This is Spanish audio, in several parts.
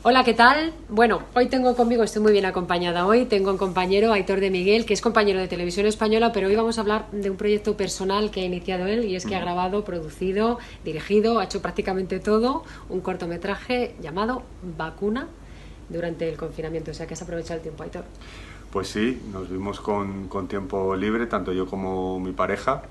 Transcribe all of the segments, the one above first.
Hola, ¿qué tal? Bueno, hoy tengo conmigo, estoy muy bien acompañada hoy, tengo un compañero, Aitor de Miguel, que es compañero de Televisión Española, pero hoy vamos a hablar de un proyecto personal que ha iniciado él y es que ha grabado, producido, dirigido, ha hecho prácticamente todo, un cortometraje llamado Vacuna durante el confinamiento, o sea que has aprovechado el tiempo, Aitor. Pues sí, nos vimos con tiempo libre, tanto yo como mi pareja,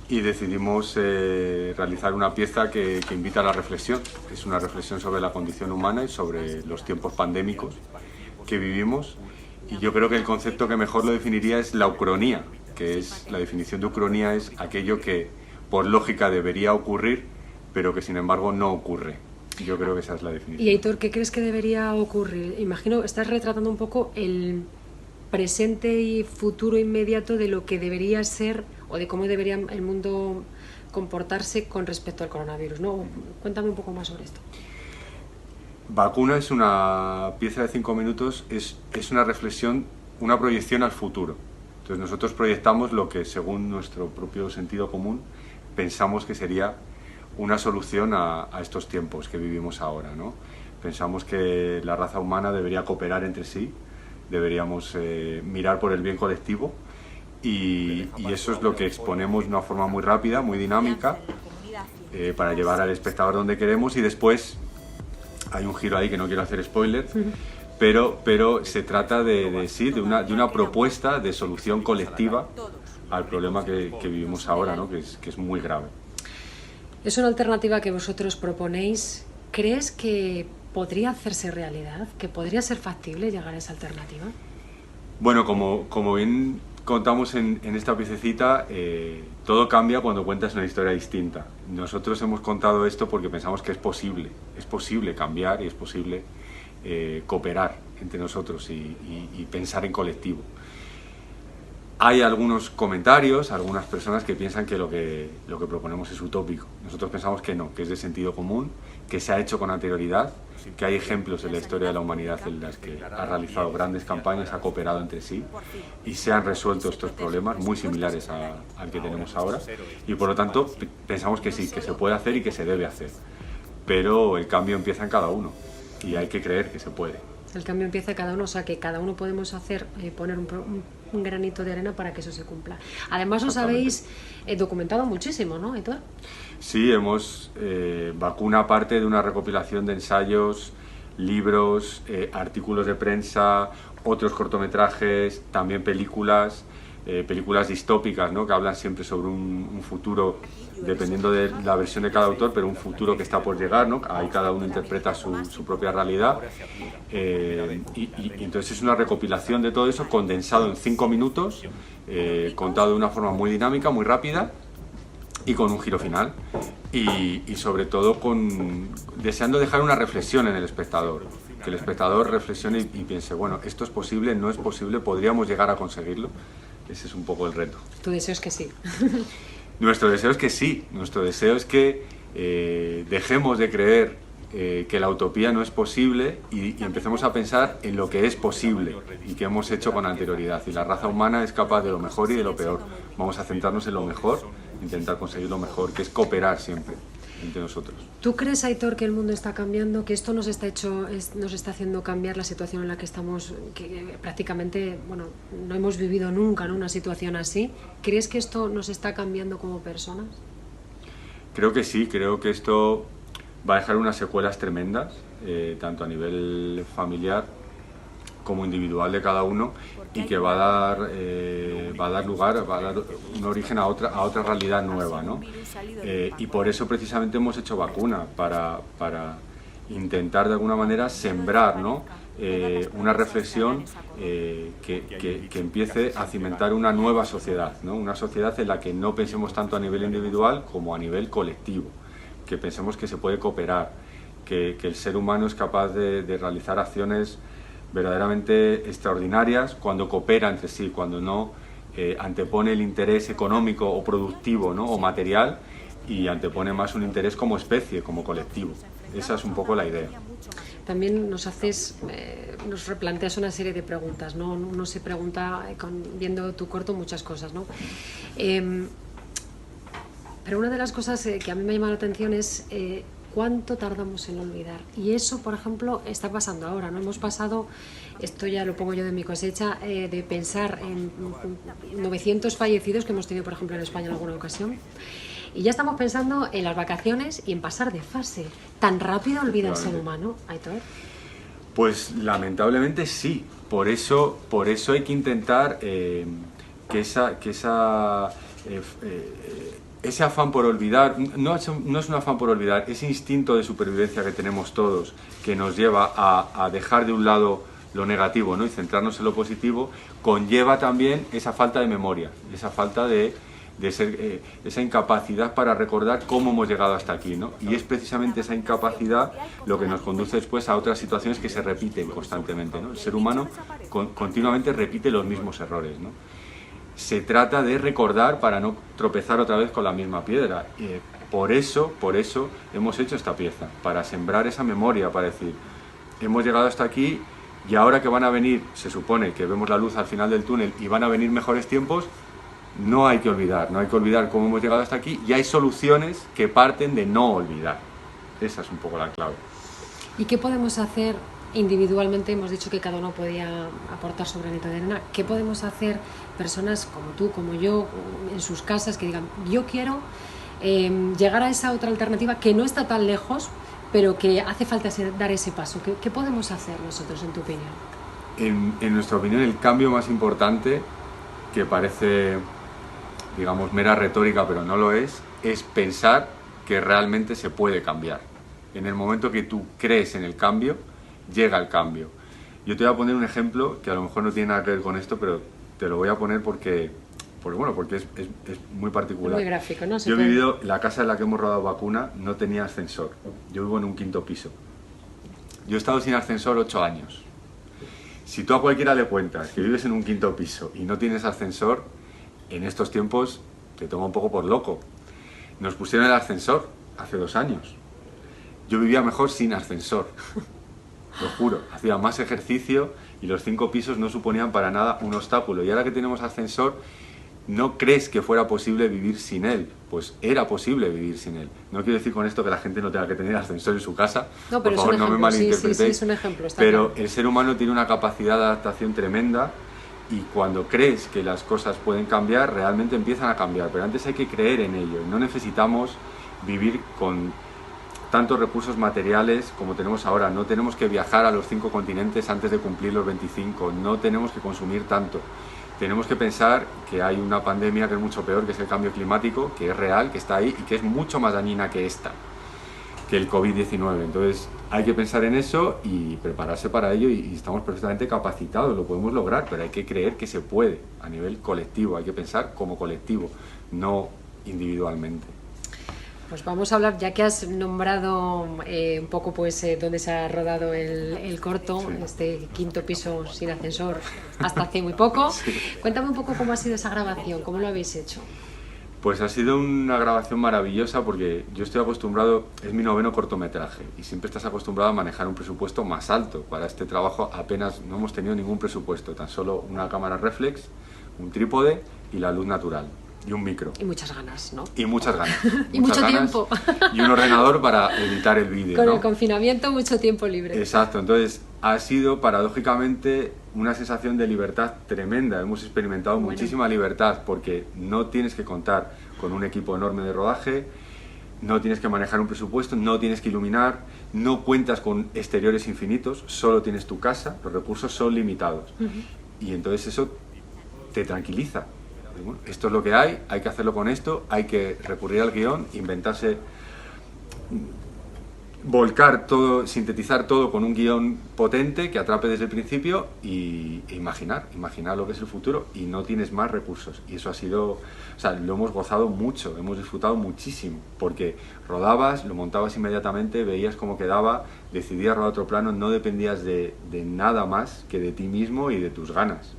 y decidimos realizar una pieza que invita a la reflexión. Es una reflexión sobre la condición humana y sobre los tiempos pandémicos que vivimos. Y yo creo que el concepto que mejor lo definiría es la ucronía, que es la definición de ucronía es aquello que por lógica debería ocurrir, pero que sin embargo no ocurre. Yo creo que esa es la definición. Y Aitor, ¿qué crees que debería ocurrir? Imagino, estás retratando un poco el presente y futuro inmediato de lo que debería ser o de cómo debería el mundo comportarse con respecto al coronavirus, ¿no? Cuéntame un poco más sobre esto. Vacuna es una pieza de 5 minutos, es una reflexión, una proyección al futuro. Entonces nosotros proyectamos lo que según nuestro propio sentido común pensamos que sería una solución a estos tiempos que vivimos ahora, ¿no? Pensamos que la raza humana debería cooperar entre sí, deberíamos mirar por el bien colectivo y eso es lo que exponemos de una forma muy rápida, muy dinámica, para llevar al espectador donde queremos y después hay un giro ahí que no quiero hacer spoiler, pero se trata de una propuesta de solución colectiva al problema que vivimos ahora, ¿no? que es muy grave. Es una alternativa que vosotros proponéis. ¿Crees que podría hacerse realidad? ¿Que podría ser factible llegar a esa alternativa? Bueno, como bien contamos en esta piececita, todo cambia cuando cuentas una historia distinta. Nosotros hemos contado esto porque pensamos que es posible cambiar y es posible cooperar entre nosotros y pensar en colectivo. Hay algunos comentarios, algunas personas que piensan que lo que proponemos es utópico. Nosotros pensamos que no, que es de sentido común, que se ha hecho con anterioridad, que hay ejemplos en la historia de la humanidad en las que ha realizado grandes campañas, ha cooperado entre sí y se han resuelto estos problemas muy similares al que tenemos ahora y por lo tanto pensamos que sí, que se puede hacer y que se debe hacer. Pero el cambio empieza en cada uno y hay que creer que se puede. El cambio empieza cada uno, o sea que cada uno podemos hacer, poner un granito de arena para que eso se cumpla. Además os habéis documentado muchísimo, ¿no, Aitor? Sí, Vacuna parte de una recopilación de ensayos, libros, artículos de prensa, otros cortometrajes, también películas distópicas, ¿no? Que hablan siempre sobre un futuro, dependiendo de la versión de cada autor, pero un futuro que está por llegar, ¿no? Ahí cada uno interpreta su propia realidad. Y entonces es una recopilación de todo eso condensado en 5 minutos, contado de una forma muy dinámica, muy rápida y con un giro final y sobre todo deseando dejar una reflexión en el espectador, que el espectador reflexione y piense, bueno, esto es posible, no es posible, podríamos llegar a conseguirlo. Ese es un poco el reto. Tu deseo es que sí. Nuestro deseo es que sí, nuestro deseo es que dejemos de creer que la utopía no es posible y empecemos a pensar en lo que es posible y que hemos hecho con anterioridad. Y la raza humana es capaz de lo mejor y de lo peor. Vamos a centrarnos en lo mejor, intentar conseguir lo mejor, que es cooperar siempre entre nosotros. ¿Tú crees, Aitor, que el mundo está cambiando, que esto nos está haciendo cambiar la situación en la que estamos, que prácticamente, bueno, no hemos vivido nunca, ¿no?, una situación así? ¿Crees que esto nos está cambiando como personas? Creo que sí, creo que esto va a dejar unas secuelas tremendas, tanto a nivel familiar como individual de cada uno, y que va a dar lugar, va a dar un origen a otra realidad nueva, ¿no? Y por eso precisamente hemos hecho Vacuna, para intentar de alguna manera sembrar, ¿no?, una reflexión que empiece a cimentar una nueva sociedad, ¿no? Una sociedad en la que no pensemos tanto a nivel individual como a nivel colectivo, que pensemos que se puede cooperar, que el ser humano es capaz de realizar acciones verdaderamente extraordinarias cuando coopera entre sí, cuando no antepone el interés económico o productivo, ¿no?, o material, y antepone más un interés como especie, como colectivo. Esa es un poco la idea. También nos replanteas una serie de preguntas, ¿no? Uno se pregunta, viendo tu corto, muchas cosas, ¿no? Pero una de las cosas que a mí me llama la atención es ¿cuánto tardamos en olvidar? Y eso, por ejemplo, está pasando ahora, ¿no? Hemos pasado, esto ya lo pongo yo de mi cosecha, de pensar en 900 fallecidos que hemos tenido, por ejemplo, en España en alguna ocasión, y ya estamos pensando en las vacaciones y en pasar de fase. ¿Tan rápido olvida el ser humano, Aitor? Pues lamentablemente sí. Por eso hay que intentar ese afán por olvidar, no es un afán por olvidar, ese instinto de supervivencia que tenemos todos, que nos lleva a dejar de un lado lo negativo, ¿no? Y centrarnos en lo positivo, conlleva también esa falta de memoria, esa falta de esa incapacidad para recordar cómo hemos llegado hasta aquí, ¿no? Y es precisamente esa incapacidad lo que nos conduce después a otras situaciones que se repiten constantemente, ¿no? El ser humano continuamente repite los mismos errores, ¿no? Se trata de recordar para no tropezar otra vez con la misma piedra. Por eso hemos hecho esta pieza, para sembrar esa memoria, para decir, hemos llegado hasta aquí y ahora que van a venir, se supone que vemos la luz al final del túnel y van a venir mejores tiempos, no hay que olvidar cómo hemos llegado hasta aquí, y hay soluciones que parten de no olvidar. Esa es un poco la clave. ¿Y qué podemos hacer individualmente? Hemos dicho que cada uno podía aportar su granito de arena. ¿Qué podemos hacer personas como tú, como yo, en sus casas, que digan, yo quiero llegar a esa otra alternativa que no está tan lejos, pero que hace falta dar ese paso? ¿Qué podemos hacer nosotros, en tu opinión? En nuestra opinión, el cambio más importante, que parece, digamos, mera retórica, pero no lo es pensar que realmente se puede cambiar. En el momento que tú crees en el cambio, llega el cambio. Yo te voy a poner un ejemplo que a lo mejor no tiene nada que ver con esto, pero te lo voy a poner porque es muy particular. Muy gráfico, ¿no? Yo he vivido, la casa en la que hemos rodado Vacuna no tenía ascensor. Yo vivo en un 5º piso. Yo he estado sin ascensor 8 años. Si tú a cualquiera le cuentas que vives en un 5º piso y no tienes ascensor, en estos tiempos te toma un poco por loco. Nos pusieron el ascensor hace 2 años. Yo vivía mejor sin ascensor. Lo juro, hacía más ejercicio y los 5 pisos no suponían para nada un obstáculo. Y ahora que tenemos ascensor, ¿no crees que fuera posible vivir sin él? Pues era posible vivir sin él. No quiero decir con esto que la gente no tenga que tener ascensor en su casa. No, pero por favor, no me malinterpretéis. Sí, es un ejemplo. Pero claro. El ser humano tiene una capacidad de adaptación tremenda, y cuando crees que las cosas pueden cambiar, realmente empiezan a cambiar. Pero antes hay que creer en ello. No necesitamos vivir con tantos recursos materiales como tenemos ahora. No tenemos que viajar a los 5 continentes antes de cumplir los 25. No tenemos que consumir tanto. Tenemos que pensar que hay una pandemia que es mucho peor, que es el cambio climático, que es real, que está ahí y que es mucho más dañina que esta, que el COVID-19. Entonces hay que pensar en eso y prepararse para ello, y estamos perfectamente capacitados, lo podemos lograr, pero hay que creer que se puede a nivel colectivo. Hay que pensar como colectivo, no individualmente. Pues vamos a hablar, ya que has nombrado un poco pues dónde se ha rodado el corto, sí. Este 5º piso sin ascensor hasta hace muy poco. Sí. Cuéntame un poco cómo ha sido esa grabación, cómo lo habéis hecho. Pues ha sido una grabación maravillosa, porque yo estoy acostumbrado, es mi 9º cortometraje, y siempre estás acostumbrado a manejar un presupuesto más alto. Para este trabajo apenas no hemos tenido ningún presupuesto, tan solo una cámara reflex, un trípode y la luz natural. Y un micro. Y muchas ganas, ¿no? Y muchas ganas. Y mucho tiempo. Y un ordenador para editar el vídeo. Con el confinamiento, mucho tiempo libre. Exacto. Entonces, ha sido paradójicamente una sensación de libertad tremenda. Hemos experimentado muchísima libertad, porque no tienes que contar con un equipo enorme de rodaje, no tienes que manejar un presupuesto, no tienes que iluminar, no cuentas con exteriores infinitos, solo tienes tu casa, los recursos son limitados. Y entonces eso te tranquiliza. Bueno, esto es lo que hay que hacerlo con esto, hay que recurrir al guión, inventarse, volcar todo, sintetizar todo con un guión potente que atrape desde el principio e imaginar lo que es el futuro, y no tienes más recursos. Y eso ha sido, o sea, lo hemos gozado mucho, hemos disfrutado muchísimo, porque rodabas, lo montabas inmediatamente, veías cómo quedaba, decidías rodar otro plano, no dependías de nada más que de ti mismo y de tus ganas.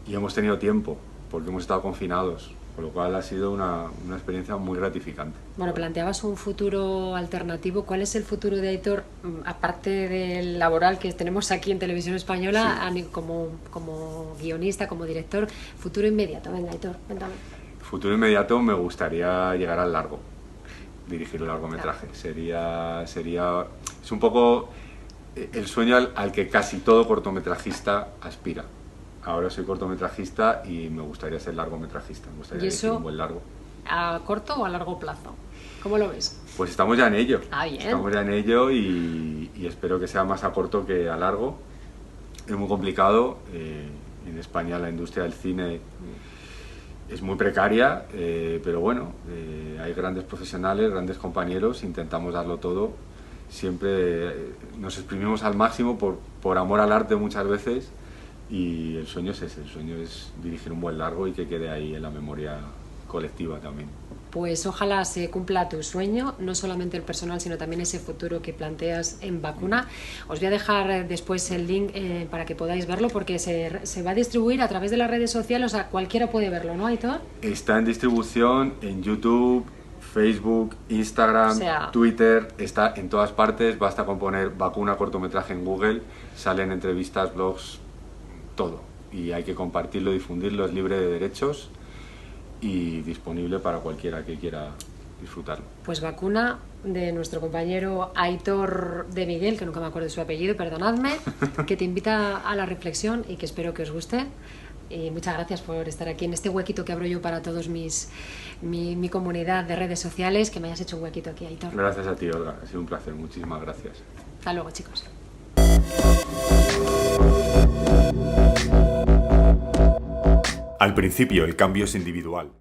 Y hemos tenido tiempo, porque hemos estado confinados, con lo cual ha sido una experiencia muy gratificante. Bueno, planteabas un futuro alternativo. ¿Cuál es el futuro de Aitor, aparte del laboral que tenemos aquí en Televisión Española, sí, como guionista, como director? Futuro inmediato, venga, Aitor, cuéntame. Futuro inmediato, me gustaría llegar al largo. dirigir un largometraje. Es un poco el sueño al que casi todo cortometrajista aspira. Ahora soy cortometrajista y me gustaría ser largometrajista, me gustaría dirigir un buen largo. ¿A corto o a largo plazo? ¿Cómo lo ves? Pues estamos ya en ello. Bien. Estamos ya en ello y espero que sea más a corto que a largo. Es muy complicado. En España la industria del cine es muy precaria, pero bueno, hay grandes profesionales, grandes compañeros, intentamos darlo todo. Siempre nos exprimimos al máximo por amor al arte muchas veces, y el sueño es ese, el sueño es dirigir un buen largo y que quede ahí en la memoria colectiva también. Pues ojalá se cumpla tu sueño, no solamente el personal, sino también ese futuro que planteas en Vacuna. Os voy a dejar después el link para que podáis verlo, porque se va a distribuir a través de las redes sociales, o sea, cualquiera puede verlo, ¿no, Aitor? Está en distribución en YouTube, Facebook, Instagram, Twitter, está en todas partes. Basta con poner Vacuna cortometraje en Google, salen entrevistas, blogs, todo. Y hay que compartirlo, difundirlo, es libre de derechos y disponible para cualquiera que quiera disfrutarlo. Pues Vacuna, de nuestro compañero Aitor de Miguel, que nunca me acuerdo de su apellido, perdonadme, que te invita a la reflexión y que espero que os guste. Y muchas gracias por estar aquí en este huequito que abro yo para todos mi comunidad de redes sociales, que me hayas hecho un huequito aquí, Aitor. Gracias a ti, Olga, ha sido un placer, muchísimas gracias. Hasta luego, chicos. Al principio el cambio es individual.